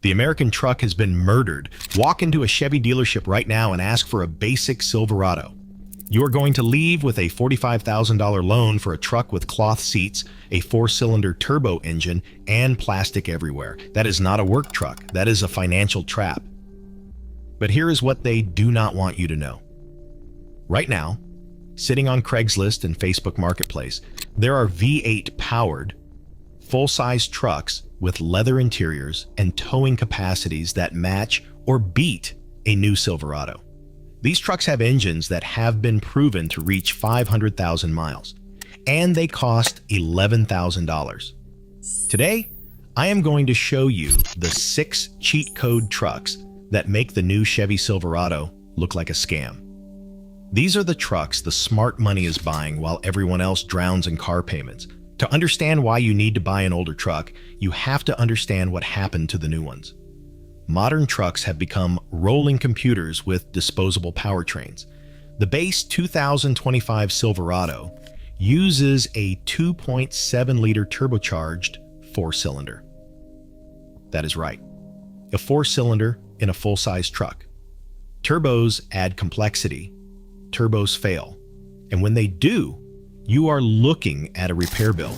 The American truck has been murdered. Walk into a Chevy dealership right now and ask for a basic Silverado. You are going to leave with a $45,000 loan for a truck with cloth seats, a 4-cylinder turbo engine, and plastic everywhere. That is not a work truck. That is a financial trap. But here is what they do not want you to know. Right now, sitting on Craigslist and Facebook Marketplace, there are V8 powered, full-size trucks with leather interiors and towing capacities that match or beat a new Silverado. These trucks have engines that have been proven to reach 500,000 miles, and they cost $11,000. Today, I am going to show you the 6 cheat code trucks that make the new Chevy Silverado look like a scam. These are the trucks the smart money is buying while everyone else drowns in car payments. To understand why you need to buy an older truck, you have to understand what happened to the new ones. Modern trucks have become rolling computers with disposable powertrains. The base 2025 Silverado uses a 2.7-liter turbocharged 4-cylinder. That is right, a 4-cylinder in a full-size truck. Turbos add complexity, turbos fail, and when they do, you are looking at a repair bill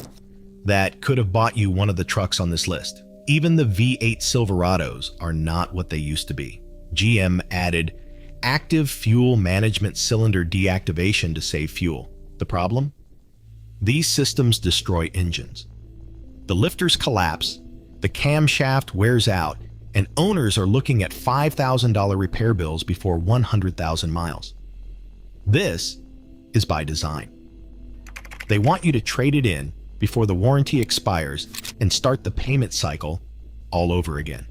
that could have bought you one of the trucks on this list. Even the V8 Silverados are not what they used to be. GM added active fuel management cylinder deactivation to save fuel. The problem? These systems destroy engines. The lifters collapse, the camshaft wears out, and owners are looking at $5,000 repair bills before 100,000 miles. This is by design. They want you to trade it in before the warranty expires and start the payment cycle all over again.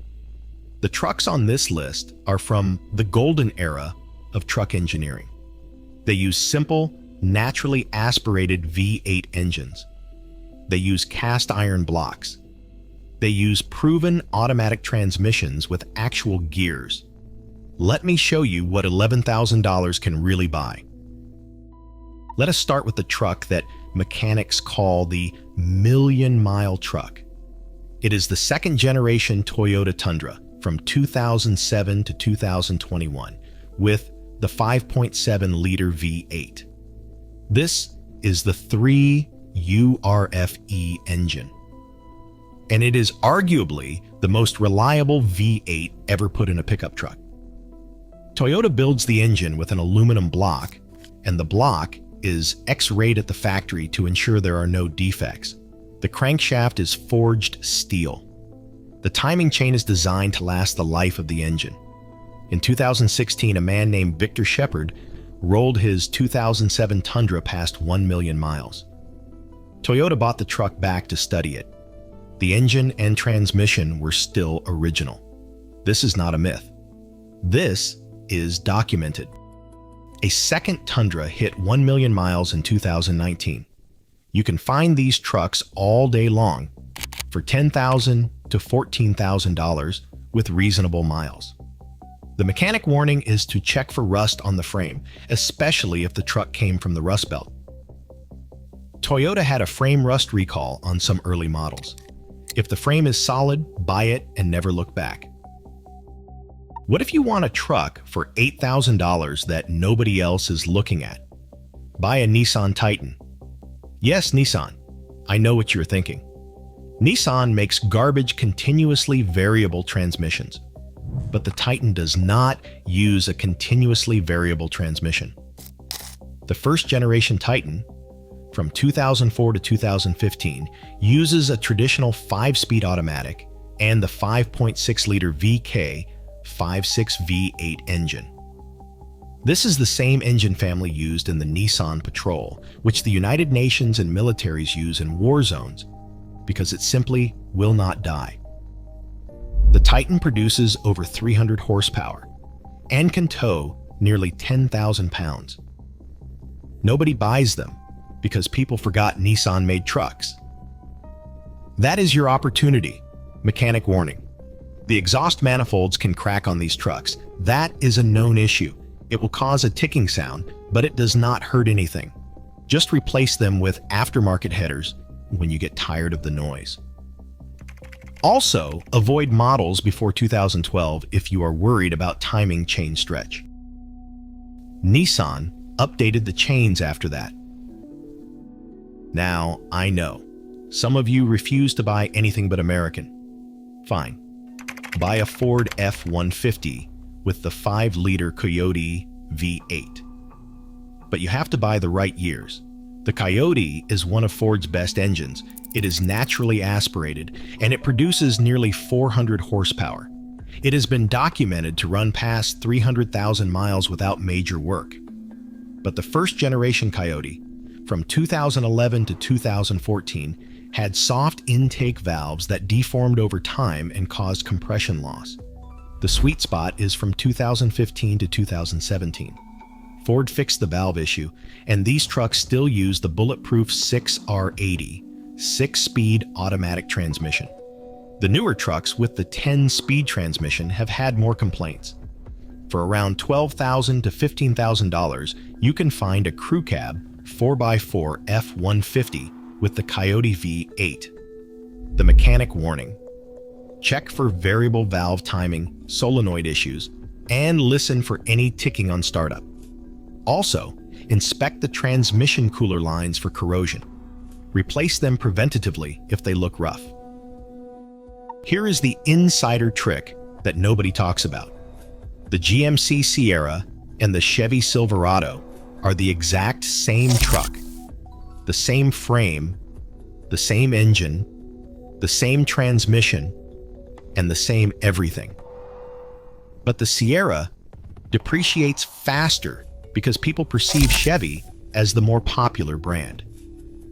The trucks on this list are from the golden era of truck engineering. They use simple, naturally aspirated V8 engines. They use cast iron blocks. They use proven automatic transmissions with actual gears. Let me show you what $11,000 can really buy. Let us start with the truck that mechanics call the million-mile truck. It is the second-generation Toyota Tundra from 2007 to 2021 with the 5.7-liter V8. This is the 3 URFE engine, and it is arguably the most reliable V8 ever put in a pickup truck. Toyota builds the engine with an aluminum block, and the block is X-rayed at the factory to ensure there are no defects. The crankshaft is forged steel. The timing chain is designed to last the life of the engine. In 2016, a man named Victor Shepard rolled his 2007 Tundra past 1 million miles. Toyota bought the truck back to study it. The engine and transmission were still original. This is not a myth. This is documented. A second Tundra hit 1 million miles in 2019. You can find these trucks all day long for $10,000 to $14,000 with reasonable miles. The mechanic warning is to check for rust on the frame, especially if the truck came from the Rust Belt. Toyota had a frame rust recall on some early models. If the frame is solid, buy it and never look back. What if you want a truck for $8,000 that nobody else is looking at? Buy a Nissan Titan. Yes, Nissan. I know what you're thinking. Nissan makes garbage continuously variable transmissions, but the Titan does not use a continuously variable transmission. The first generation Titan, from 2004 to 2015, uses a traditional 5-speed automatic and the 5.6-liter VK 5.6 V8 engine. This is the same engine family used in the Nissan Patrol, which the United Nations and militaries use in war zones because it simply will not die. The Titan produces over 300 horsepower and can tow nearly 10,000 pounds. Nobody buys them because people forgot Nissan made trucks. That is your opportunity. Mechanic warning. The exhaust manifolds can crack on these trucks. That is a known issue. It will cause a ticking sound, but it does not hurt anything. Just replace them with aftermarket headers when you get tired of the noise. Also, avoid models before 2012 if you are worried about timing chain stretch. Nissan updated the chains after that. Now, I know, some of you refuse to buy anything but American. Fine. Buy a Ford F-150 with the 5-liter Coyote V8. But you have to buy the right years. The Coyote is one of Ford's best engines. It is naturally aspirated, and it produces nearly 400 horsepower. It has been documented to run past 300,000 miles without major work. But the first-generation Coyote, from 2011 to 2014, had soft intake valves that deformed over time and caused compression loss. The sweet spot is from 2015 to 2017. Ford fixed the valve issue, and these trucks still use the bulletproof 6R80 6-speed automatic transmission. The newer trucks with the 10-speed transmission have had more complaints. For around $12,000 to $15,000, you can find a crew cab 4x4 F-150 with the Coyote V8. The mechanic warning. Check for variable valve timing, solenoid issues, and listen for any ticking on startup. Also, inspect the transmission cooler lines for corrosion. Replace them preventatively if they look rough. Here is the insider trick that nobody talks about. The GMC Sierra and the Chevy Silverado are the exact same truck. The same frame, the same engine, the same transmission, and the same everything. But the Sierra depreciates faster because people perceive Chevy as the more popular brand.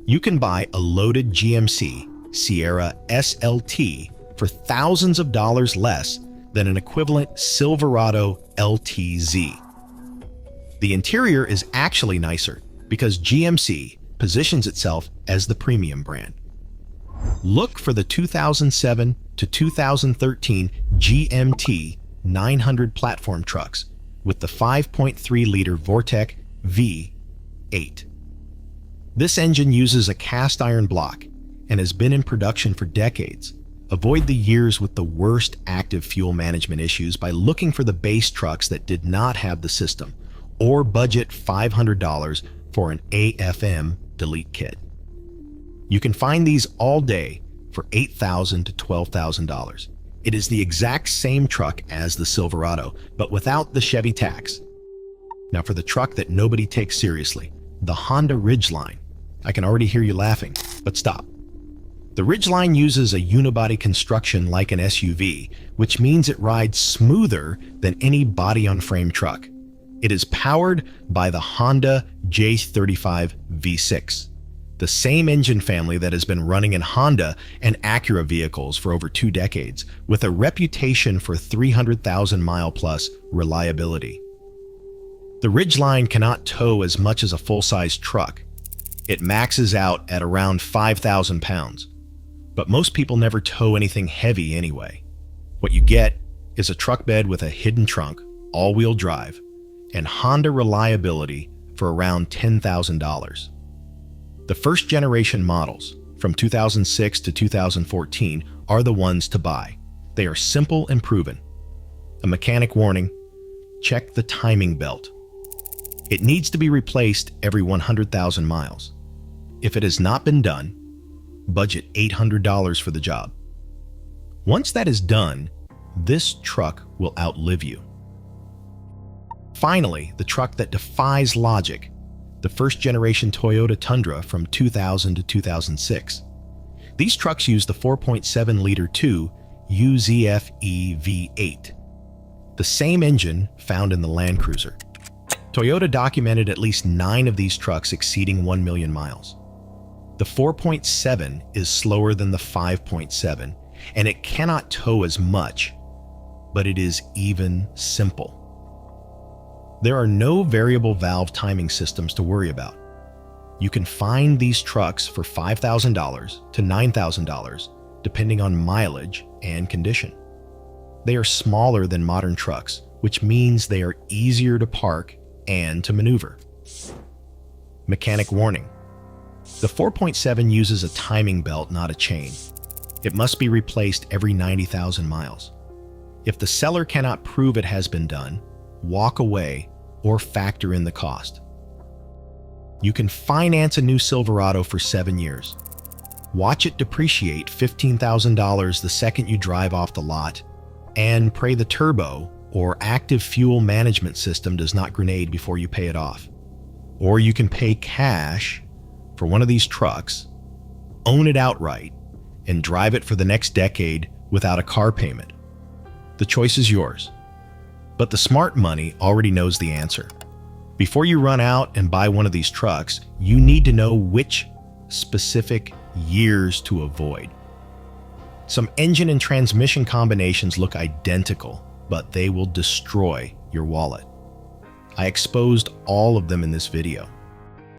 You can buy a loaded GMC Sierra SLT for thousands of dollars less than an equivalent Silverado LTZ. The interior is actually nicer because GMC positions itself as the premium brand. Look for the 2007 to 2013 GMT 900 platform trucks with the 5.3-liter Vortec V8. This engine uses a cast iron block and has been in production for decades. Avoid the years with the worst active fuel management issues by looking for the base trucks that did not have the system, or budget $500 for an AFM delete kit. You can find these all day for $8,000 to $12,000. It is the exact same truck as the Silverado, but without the Chevy tax. Now for the truck that nobody takes seriously, the Honda Ridgeline. I can already hear you laughing, but stop. The Ridgeline uses a unibody construction like an SUV, which means it rides smoother than any body-on-frame truck. It is powered by the Honda J35 V6, the same engine family that has been running in Honda and Acura vehicles for over 2 decades, with a reputation for 300,000-mile-plus reliability. The Ridgeline cannot tow as much as a full-size truck. It maxes out at around 5,000 pounds. But most people never tow anything heavy anyway. What you get is a truck bed with a hidden trunk, all-wheel drive, and Honda reliability for around $10,000. The first-generation models, from 2006 to 2014, are the ones to buy. They are simple and proven. A mechanic warning: check the timing belt. It needs to be replaced every 100,000 miles. If it has not been done, budget $800 for the job. Once that is done, this truck will outlive you. Finally, the truck that defies logic, the first-generation Toyota Tundra from 2000 to 2006. These trucks use the 4.7-liter 2 UZF-E V8, the same engine found in the Land Cruiser. Toyota documented at least 9 of these trucks exceeding 1 million miles. The 4.7 is slower than the 5.7, and it cannot tow as much, but it is even simple. There are no variable valve timing systems to worry about. You can find these trucks for $5,000 to $9,000, depending on mileage and condition. They are smaller than modern trucks, which means they are easier to park and to maneuver. Mechanic warning: the 4.7 uses a timing belt, not a chain. It must be replaced every 90,000 miles. If the seller cannot prove it has been done, walk away or factor in the cost. You can finance a new Silverado for 7 years. Watch it depreciate $15,000 the second you drive off the lot, and pray the turbo or active fuel management system does not grenade before you pay it off. Or you can pay cash for one of these trucks, own it outright, and drive it for the next decade without a car payment. The choice is yours. But the smart money already knows the answer. Before you run out and buy one of these trucks, you need to know which specific years to avoid. Some engine and transmission combinations look identical, but they will destroy your wallet. I exposed all of them in this video.